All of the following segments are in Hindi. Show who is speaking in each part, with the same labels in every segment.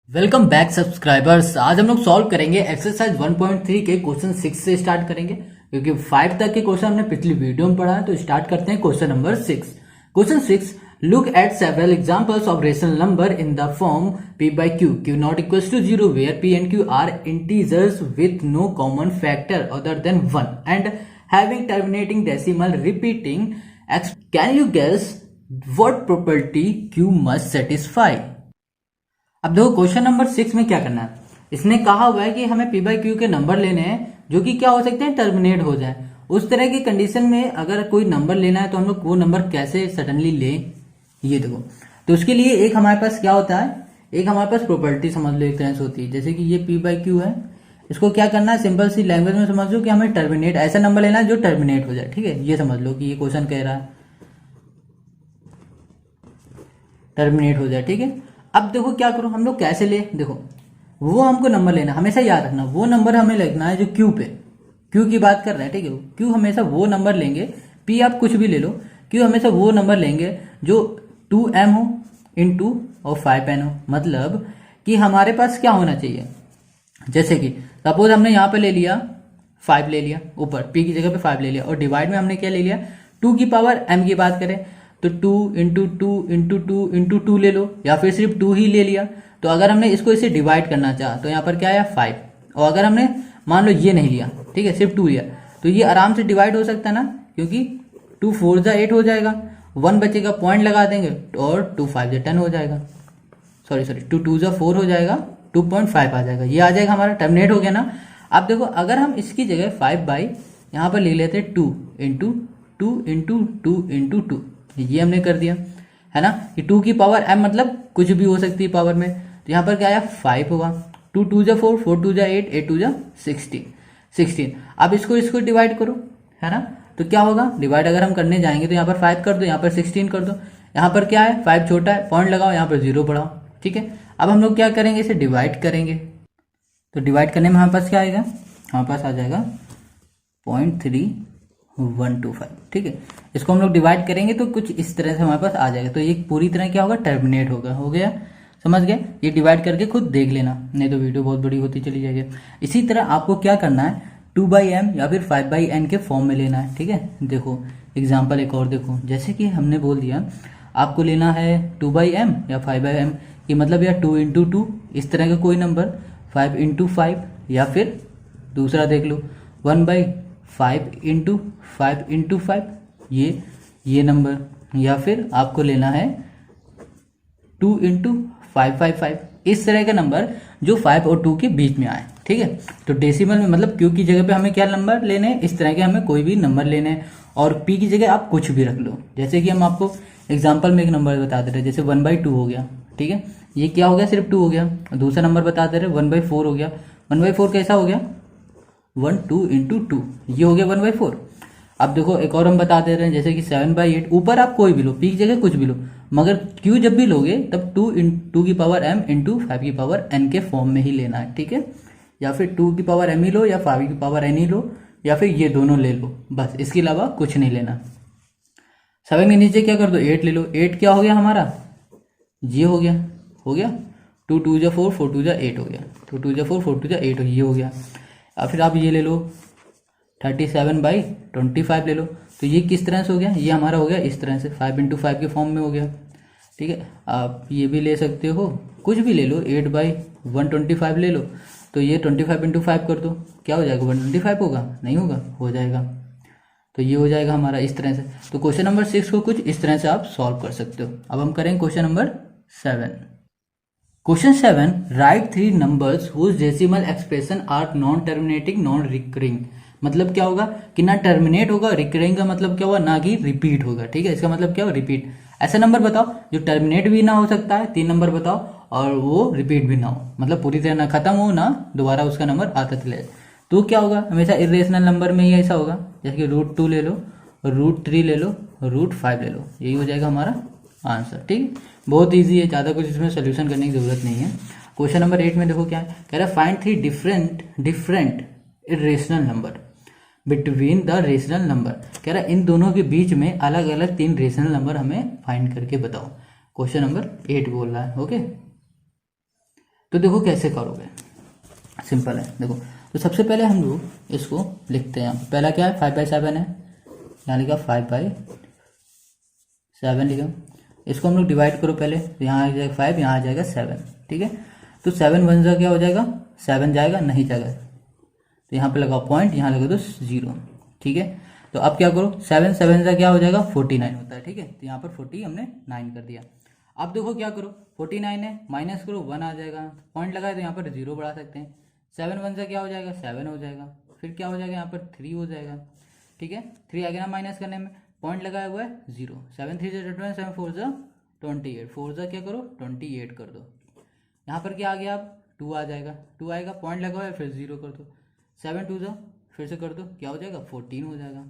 Speaker 1: Welcome back subscribers. आज हम लोग सॉल्व करेंगे एक्सरसाइज 1.3 के क्वेश्चन 6 से स्टार्ट करेंगे, क्योंकि 5 तक के क्वेश्चन हमने पिछली वीडियो में पढ़ा है। तो स्टार्ट करते हैं question number 6। Question 6, look at several examples of rational number in the form p by q q not equals to 0 where p and q are integers with no common factor other than 1 and having terminating decimal repeating x. Can you guess what property q must satisfy? अब देखो क्वेश्चन नंबर 6 में क्या करना है। इसने कहा हुआ है कि हमें p बाई क्यू के नंबर लेने हैं जो कि क्या हो सकते हैं, टर्मिनेट हो जाए। उस तरह की कंडीशन में अगर कोई नंबर लेना है तो हम लोग वो नंबर कैसे सडनली लें, ये देखो। तो उसके लिए एक हमारे पास क्या होता है, एक हमारे पास प्रॉपर्टी समझ लो एक तरह से होती है। जैसे कि ये p बाई क्यू है, इसको क्या करना है, सिंपल सी लैंग्वेज में समझ लो कि हमें टर्मिनेट, ऐसा नंबर लेना है जो टर्मिनेट हो जाए। ठीक है, ये समझ लो कि ये क्वेश्चन कह रहा है टर्मिनेट हो जाए। ठीक है, अब देखो क्या करो, हम लोग कैसे ले, देखो वो हमको नंबर लेना, हमेशा याद रखना वो नंबर हमें लिखना है जो क्यू पे, क्यू की बात कर रहे हैं। ठीक है, क्यू हमेशा वो नंबर लेंगे, पी आप कुछ भी ले लो, क्यू हमेशा वो नंबर लेंगे जो 2m हो इंटू और 5n हो। मतलब कि हमारे पास क्या होना चाहिए, जैसे कि सपोज हमने यहाँ पे ले लिया 5 ले लिया, ऊपर p की जगह पे 5 ले लिया, और डिवाइड में हमने क्या ले लिया, 2 की पावर m की बात करें तो 2 into two into two into two ले लो, या फिर सिर्फ 2 ही ले लिया। तो अगर हमने इसको इसे डिवाइड करना चाहा तो यहाँ पर क्या आया 5, और अगर हमने मान लो ये नहीं लिया, ठीक है, सिर्फ 2 लिया, तो ये आराम से डिवाइड हो सकता है ना, क्योंकि 2 4 जा 8 हो जाएगा, 1 बचेगा, पॉइंट लगा देंगे, और 2 5 जा 10 हो जाएगा, सॉरी 2 2 जा 4 हो जाएगा, 2.5 आ जाएगा, ये आ जाएगा हमारा, टर्मिनेट हो गया ना। अब देखो अगर हम इसकी जगह 5 बाई यहाँ पर ले लेते 2 into two into two into two, ये हमने कर दिया है ना, कि 2 की पावर m मतलब कुछ भी हो सकती है पावर में। तो यहाँ पर क्या आया 5 होगा, 2 2 जा 4, 4 2 जा 8, 8 2 जा 16। अब इसको डिवाइड करो, है ना, तो क्या होगा, डिवाइड अगर हम करने जाएंगे तो यहाँ पर 5 कर दो, यहाँ पर 16 कर दो, यहाँ पर क्या है 5 छोटा है, पॉइंट लगाओ, यहाँ पर 0 बढ़ाओ। ठीक है, अब हम लोग क्या करेंगे, इसे डिवाइड करेंगे। तो डिवाइड करने में हमारे पास क्या आएगा, हमारे पास आ जाएगा 0.3125। ठीक है, इसको हम लोग डिवाइड करेंगे तो कुछ इस तरह से हमारे पास आ जाएगा। तो ये पूरी तरह क्या होगा, टर्मिनेट होगा, हो गया, समझ गए। ये डिवाइड करके खुद देख लेना, नहीं तो वीडियो बहुत बड़ी होती चली जाएगी। इसी तरह आपको क्या करना है, 2/m या फिर 5/n के फॉर्म में लेना है। ठीक है, देखो एग्जाम्पल एक और देखो, जैसे कि हमने बोल दिया आपको लेना है 2/m या 5/m, कि मतलब या 2 इंटू टू, इस तरह का कोई नंबर, 5 इंटू 5, या फिर दूसरा देख लो 1/5 इंटू 5 इंटू 5, ये नंबर, या फिर आपको लेना है 2 इंटू 555, इस तरह का नंबर जो 5 और 2 के बीच में आए। ठीक है, तो डेसिमल में मतलब क्यू की जगह पे हमें क्या नंबर लेने हैं, इस तरह के हमें कोई भी नंबर लेने हैं, और पी की जगह आप कुछ भी रख लो। जैसे कि हम आपको एग्जाम्पल में एक नंबर बता दे रहे हैं, जैसे 1/2 हो गया। ठीक है, ये क्या हो गया, सिर्फ 2 हो गया। दूसरा नंबर बता दे रहे 1/4 हो गया। 1/4 कैसा हो गया, 1 2 इंटू टू, ये हो गया 1/4। अब देखो एक और हम बता दे रहे हैं, जैसे कि 7/8, ऊपर आप कोई भी लो, पी की जगह कुछ भी लो, मगर क्यू जब भी लोगे तब 2 की पावर m इंटू 5 की पावर n के फॉर्म में ही लेना है। ठीक है, या फिर 2 की पावर m ही लो, या 5 की पावर n ही लो, या फिर ये दोनों ले लो, बस इसके अलावा कुछ नहीं लेना। 7 के नीचे क्या कर दो, 8 ले लो। 8 क्या हो गया हमारा, ये हो गया, 2 2 जा 4, 4 2 जा 8 हो गया, 2 2 जा 4, 4 2 जा 8 ये हो गया। या फिर आप ये ले लो 37/25 ले लो, तो ये किस तरह से हो गया, ये हमारा हो गया इस तरह से, 5 इंटू 5 के फॉर्म में हो गया। ठीक है, आप ये भी ले सकते हो, कुछ भी ले लो, 8/125 ले लो, तो ये 25 इंटू 5 कर दो, क्या हो जाएगा, 125 होगा, नहीं होगा, हो जाएगा। तो ये हो जाएगा हमारा इस तरह से। तो क्वेश्चन नंबर 6 को कुछ इस तरह से आप सॉल्व कर सकते हो। अब हम करेंगे question number 7। Question 7, write 3 numbers whose decimal expression are non terminating non recurring. मतलब क्या होगा कि ना टर्मिनेट होगा, रिकरिंग का मतलब क्या होगा, ना कि रिपीट होगा। ठीक है, इसका मतलब क्या होगा, रिपीट। ऐसा नंबर बताओ जो टर्मिनेट भी ना हो सकता है, 3 नंबर बताओ, और वो रिपीट भी ना हो, मतलब पूरी तरह ना खत्म हो, ना दोबारा उसका नंबर आता चले जाए। तो क्या होगा, हमेशा इरेशनल नंबर में ही ऐसा होगा, जैसे कि √2 ले लो, √3 ले लो, √5 ले लो, यही हो जाएगा हमारा आंसर। ठीक, बहुत ईजी है, ज़्यादा कुछ इसमें सोल्यूशन करने की जरूरत नहीं है। क्वेश्चन नंबर 8 में देखो क्या है, कह रहा है find 3 different irrational number between the rational number. कह रहा है इन दोनों के बीच में अलग अलग 3 रेशनल नंबर हमें फाइंड करके बताओ। क्वेश्चन नंबर 8 बोल रहा है। ओके, तो देखो कैसे करोगे, सिंपल है। देखो तो सबसे पहले हम लोग इसको लिखते हैं। पहला क्या है, 5/7 है, यहाँ लिखा 5/7 लिखा। इसको हम लोग डिवाइड करो पहले, तो यहाँ आ जाएगा 5, यहाँ आ जाएगा 7, ठीक है। तो 7 1 जा क्या हो जाएगा, 7 जाएगा, नहीं जाएगा, तो यहाँ पे लगाओ पॉइंट, यहाँ लगा दो 0, ठीक है। तो अब क्या करो, 7 7 जा क्या हो जाएगा, 49 होता है, ठीक है। तो यहाँ पर 40 हमने 9 कर दिया। अब देखो क्या करो, 49 है, माइनस करो 1 आ जाएगा, पॉइंट लगाए तो यहाँ पर 0 बढ़ा सकते हैं। 7 1 जा क्या हो जाएगा, 7 हो जाएगा, फिर क्या हो जाएगा यहाँ पर 3 हो जाएगा, ठीक है। 3 आ गया ना माइनस करने में, पॉइंट लगाया हुआ है 0। 7 3 जा 21, 7 4 जा 28, 4 जा क्या करो 28 कर दो। यहाँ पर क्या आ गया, अब 2 आ जाएगा, 2 आएगा, पॉइंट लगा हुआ है, फिर 0 कर दो। 7 2 जा फिर से कर दो, क्या हो जाएगा 14 हो जाएगा।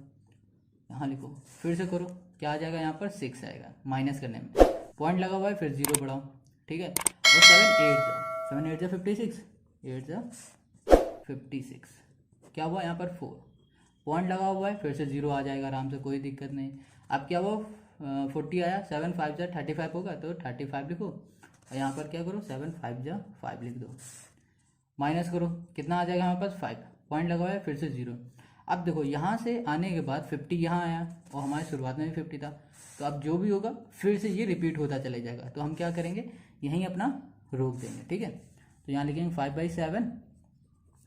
Speaker 1: यहाँ लिखो, फिर से करो, क्या आ जाएगा यहाँ पर 6 आएगा, माइनस करने में पॉइंट लगा हुआ है, फिर 0 बढ़ाओ, ठीक है। और 7 8 जा 56, 8 जा 56, क्या हुआ यहाँ पर 4, पॉइंट लगा हुआ है, फिर से 0 आ जाएगा आराम से, कोई दिक्कत नहीं। अब क्या हुआ 40 आया, 7 5 जा 35 होगा, तो 35 लिखो, और यहाँ पर क्या करो 7 5 जा 5 लिख दो, माइनस करो, कितना आ जाएगा हमारे पास 5, पॉइंट लगा हुआ है, फिर से 0। अब देखो यहाँ से आने के बाद 50 यहाँ आया, और हमारी शुरुआत में भी 50 था, तो अब जो भी होगा फिर से ये रिपीट होता चले जाएगा। तो हम क्या करेंगे, यहीं अपना रोक देंगे, ठीक है। तो यहाँ लिखेंगे 5/7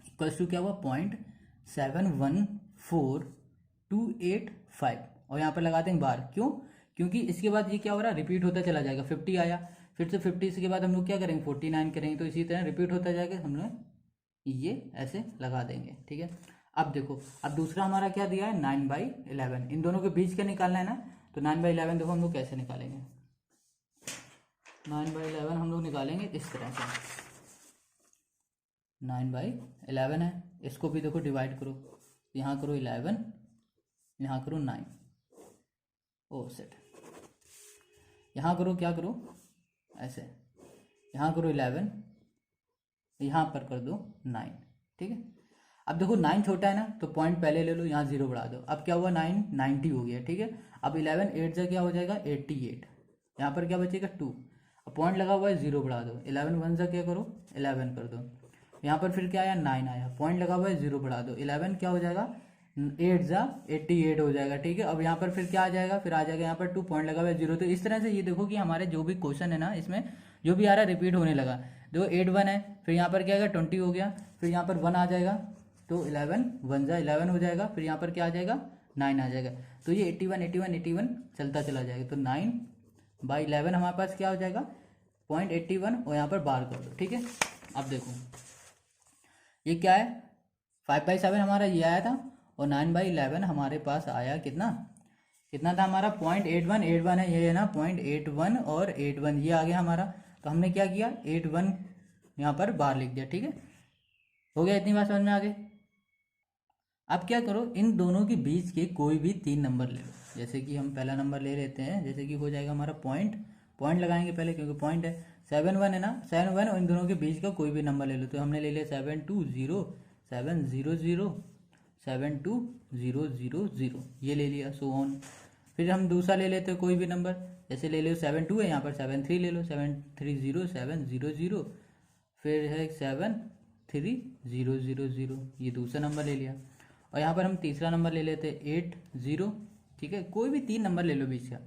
Speaker 1: इक्वल्स टू क्या हुआ 0.714285, और यहाँ पर लगा देंगे बार, क्यों, क्योंकि इसके बाद ये क्या हो रहा है, रिपीट होता चला जाएगा। 50 आया, फिर से 50 के बाद हम लोग क्या करेंगे 49 करेंगे, तो इसी तरह रिपीट होता जाएगा, हम लोग ये ऐसे लगा देंगे, ठीक है। अब देखो, अब दूसरा हमारा क्या दिया है 9/11, इन दोनों के बीच का निकालना है ना, तो 9/11 देखो हम लोग कैसे निकालेंगे। 9/11 हम लोग निकालेंगे इस तरह से, 9/11 है, इसको भी देखो डिवाइड करो, यहाँ करो 11, यहाँ करो 9, ओ सेट, यहाँ करो, क्या करो ऐसे, यहाँ करो 11, यहाँ पर कर दो 9, ठीक है। अब देखो 9 छोटा है ना, तो पॉइंट पहले ले लो, यहाँ 0 बढ़ा दो, अब क्या हुआ 9 90 हो गया, ठीक है। अब 11 8 जा क्या हो जाएगा 88, यहाँ पर क्या बचेगा 2, अब पॉइंट लगा हुआ है 0 बढ़ा दो, 11 1 जा क्या करो 11 कर दो, यहाँ पर फिर क्या आया 9 आया, पॉइंट लगा हुआ है 0 बढ़ा दो, 11 क्या हो जाएगा 8 जा 88 हो जाएगा, ठीक है। अब यहाँ पर फिर क्या आ जाएगा, फिर आ जाएगा यहाँ पर 2, पॉइंट लगा हुआ है 0। तो इस तरह से ये देखो कि हमारे जो भी क्वेश्चन है ना, इसमें जो भी आ रहा है रिपीट होने लगा। देखो 8 1 है, फिर यहाँ पर क्या आएगा 20 हो गया, फिर यहाँ पर 1 आ जाएगा, तो 11 1 जा 11 हो जाएगा, फिर यहाँ पर क्या आ जाएगा 9 आ जाएगा, तो ये 81 81 81 चलता चला जाएगा। तो 9/11 हमारे पास क्या हो जाएगा 0.81, और यहाँ पर बार कर दो, ठीक है। अब देखो ये क्या है 5/7 हमारा ये आया था, और 9/11 हमारे पास आया कितना कितना था हमारा 0.81 है, ये है ना 0.81 और 81 ये आ गया हमारा। तो हमने क्या किया 81 यहाँ पर बार लिख दिया, ठीक है। हो गया, इतनी बात समझ में आ गई। अब क्या करो, इन दोनों के बीच के कोई भी 3 नंबर ले लो, जैसे कि हम पहला नंबर ले लेते हैं, जैसे कि हो जाएगा हमारा पॉइंट लगाएंगे पहले, क्योंकि पॉइंट है 7 1 है ना, 7 1, और इन दोनों के बीच का कोई भी नंबर ले लो। तो हमने ले लिया 7 2 0 7 0 0 7 2 0 0 0, ये ले लिया, सो ऑन। फिर हम दूसरा ले लेते हैं कोई भी नंबर, जैसे ले लो 7 2 है, यहाँ पर 7 3 ले लो, 7 3 0 7 0 0, फिर है 7 3 0 0 0, ये दूसरा नंबर ले लिया। और यहाँ पर हम तीसरा नंबर ले लेते हैं 8 0, ठीक है। कोई भी 3 नंबर ले लो बीच का,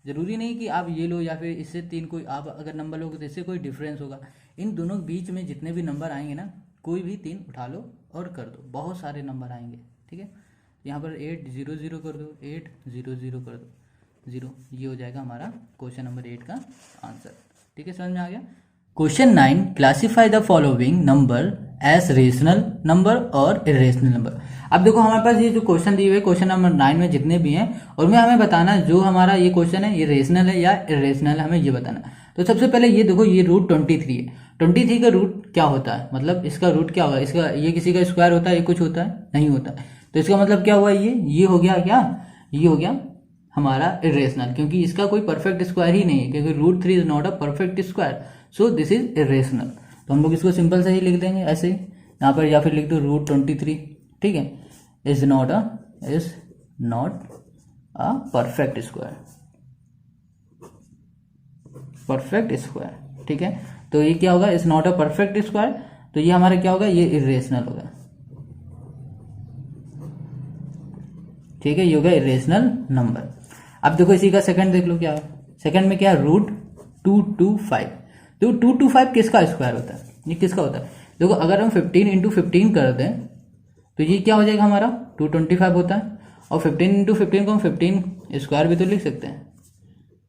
Speaker 1: जरूरी नहीं कि आप ये लो या फिर इससे 3 कोई आप अगर नंबर लोगे तो इससे कोई डिफरेंस होगा। इन दोनों के बीच में जितने भी नंबर आएंगे ना, कोई भी 3 उठा लो और कर दो, बहुत सारे नंबर आएंगे, ठीक है। यहाँ पर 8 0 0 कर दो, 8 0 0 कर दो 0, ये हो जाएगा हमारा क्वेश्चन नंबर 8 का आंसर, ठीक है। समझ में आ गया। Question 9, classify the following number as rational number और इरेशनल नंबर। अब देखो हमारे पास ये जो क्वेश्चन दिए हुए क्वेश्चन नंबर 9 में जितने भी हैं, और में हमें बताना जो हमारा ये क्वेश्चन है ये रेशनल है या इरेशनल है, हमें ये बताना। तो सबसे पहले ये देखो, ये रूट 23 है, 23 का रूट क्या होता है, मतलब इसका रूट क्या होगा, इसका ये किसी का स्क्वायर होता है, ये कुछ होता है नहीं होता। तो इसका मतलब क्या हुआ, ये हो गया क्या, ये हो गया हमारा इरेशनल, क्योंकि इसका कोई परफेक्ट स्क्वायर ही नहीं है, क्योंकि root 3 is not a perfect square, so this is irrational. तो हम लोग इसको सिंपल से ही लिख देंगे ऐसे ही यहाँ पर, या फिर लिख दो रूट 23, ठीक है, is not a perfect square, ठीक है। तो ये क्या होगा, is not a perfect square, तो ये हमारा क्या होगा, ये इरेशनल होगा। ठीक है, ये होगा इरेशनल नंबर। अब देखो इसी का सेकंड देख लो क्या है। सेकंड में क्या है, √225। तो 225 किसका स्क्वायर होता है, ये किसका होता है। देखो अगर हम 15 इंटू 15 कर दें तो ये क्या हो जाएगा हमारा 225 होता है। और 15 इंटू 15 को हम 15 स्क्वायर भी तो लिख सकते हैं,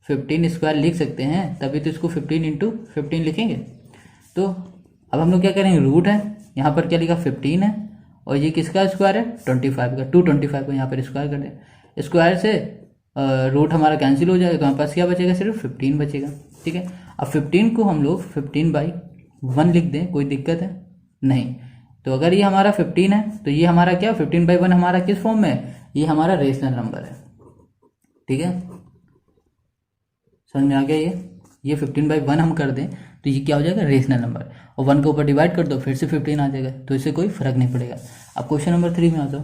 Speaker 1: 15 स्क्वायर लिख सकते हैं, तभी तो इसको 15 इंटू 15 लिखेंगे। तो अब हम लोग क्या करेंगे, रूट है, यहाँ पर क्या लिखा 15 है, और ये किसका स्क्वायर है 25 का, 225 को यहाँ पर स्क्वायर कर दें। स्क्वायर से रूट हमारा कैंसिल हो जाएगा, तो हमारे पास क्या बचेगा, सिर्फ 15 बचेगा। ठीक है, अब 15 को हम लोग 15/1 लिख दें, कोई दिक्कत है नहीं। तो अगर ये हमारा 15 है तो ये हमारा क्या 15/1 हमारा किस फॉर्म में है, ये हमारा रेशनल नंबर है। ठीक है, समझ में आ गया। ये 15/1 हम कर दें तो ये क्या हो जाएगा, रेशनल नंबर। और 1 के ऊपर डिवाइड कर दो, फिर से 15 आ जाएगा, तो इससे कोई फर्क नहीं पड़ेगा। अब क्वेश्चन नंबर 3 में आ जाओ।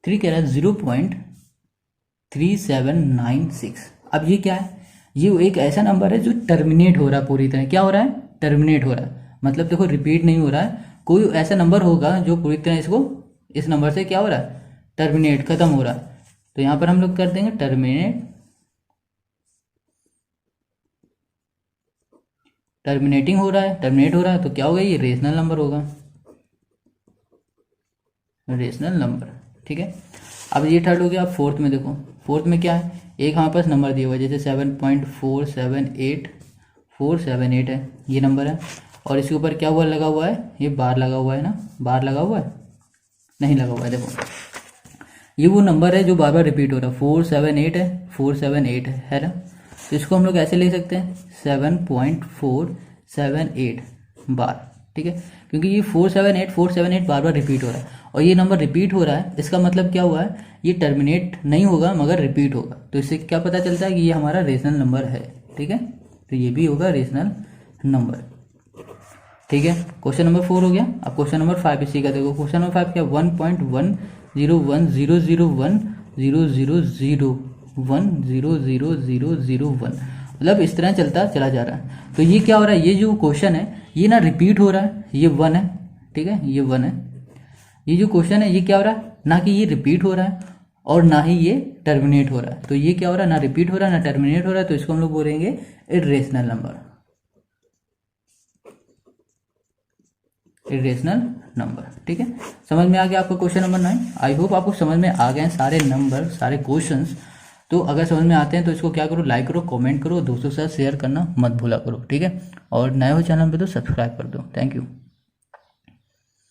Speaker 1: 3 कह रहा है 0.3796। अब ये क्या है, ये एक ऐसा नंबर है जो टर्मिनेट हो रहा है पूरी तरह। क्या हो रहा है, टर्मिनेट हो रहा है, मतलब देखो रिपीट नहीं हो रहा है। कोई ऐसा नंबर होगा जो पूरी तरह इसको, इस नंबर से क्या हो रहा है, टर्मिनेट, खत्म हो रहा है। तो यहां पर हम लोग कर देंगे टर्मिनेटिंग हो रहा है, टर्मिनेट हो रहा है, तो क्या होगा, ये रेशनल नंबर होगा, रेशनल नंबर। ठीक है, अब ये थर्ड हो गया। अब फोर्थ में देखो, फोर्थ में क्या है, एक हमारे पास नंबर दिया हुआ है, जैसे 7.478478 है, ये नंबर है। और इसके ऊपर क्या हुआ, लगा हुआ है, ये बार लगा हुआ है ना, बार लगा हुआ है, नहीं लगा हुआ है। देखो ये वो नंबर है जो बार बार रिपीट हो रहा है, 478 है, 478 है ना। तो इसको हम लोग ऐसे ले सकते हैं 7.478 बार। ठीक है, क्योंकि ये 478 बार बार रिपीट हो रहा है, और ये नंबर रिपीट हो रहा है, इसका मतलब क्या हुआ है, ये टर्मिनेट नहीं होगा मगर रिपीट होगा। तो इससे क्या पता चलता है कि ये हमारा रेशनल नंबर है। ठीक है, तो ये भी होगा रेशनल नंबर। ठीक है, क्वेश्चन नंबर 4 हो गया। अब क्वेश्चन नंबर 5 इसी का देखो। क्वेश्चन नंबर 5 क्या, 1.101000100001, मतलब इस तरह चलता चला जा रहा है। तो ये क्या हो रहा है, ये जो क्वेश्चन है ये ना रिपीट हो रहा है, ये 1 है। ठीक है, ये 1 है। ये जो क्वेश्चन है ये क्या हो रहा है, ना कि ये रिपीट हो रहा है और ना ही ये टर्मिनेट हो रहा है। तो ये क्या हो रहा है, ना रिपीट हो रहा है ना टर्मिनेट हो रहा है, तो इसको हम लोग बोलेंगे इर्रेशनल नंबर, इरेशनल नंबर। ठीक है, समझ में आ गया आपको क्वेश्चन नंबर 9। आई होप आपको समझ में आ गए सारे नंबर, सारे क्वेश्चंस। तो अगर समझ में आते हैं तो इसको क्या करो, लाइक करो, कमेंट करो, दोस्तों के साथ शेयर करना मत भूला करो। ठीक है, और नए हो चैनल पे तो सब्सक्राइब कर दो। Thank you.